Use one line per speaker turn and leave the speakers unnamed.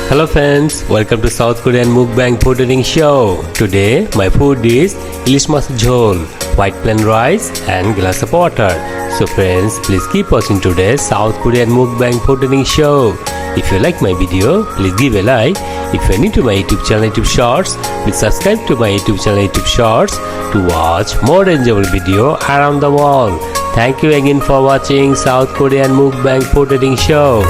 Hello friends, welcome to South Korean Mukbang food eating show. Today my food is ilish mas jhol, white plain rice and glass of water. So friends, please keep watching today's South Korean Mukbang food eating show. If you like my video, please give a like. If you are new to my YouTube channel YouTube Shorts, please subscribe to my YouTube channel YouTube Shorts to watch more enjoyable video around the world. Thank you again for watching South Korean Mukbang food eating show.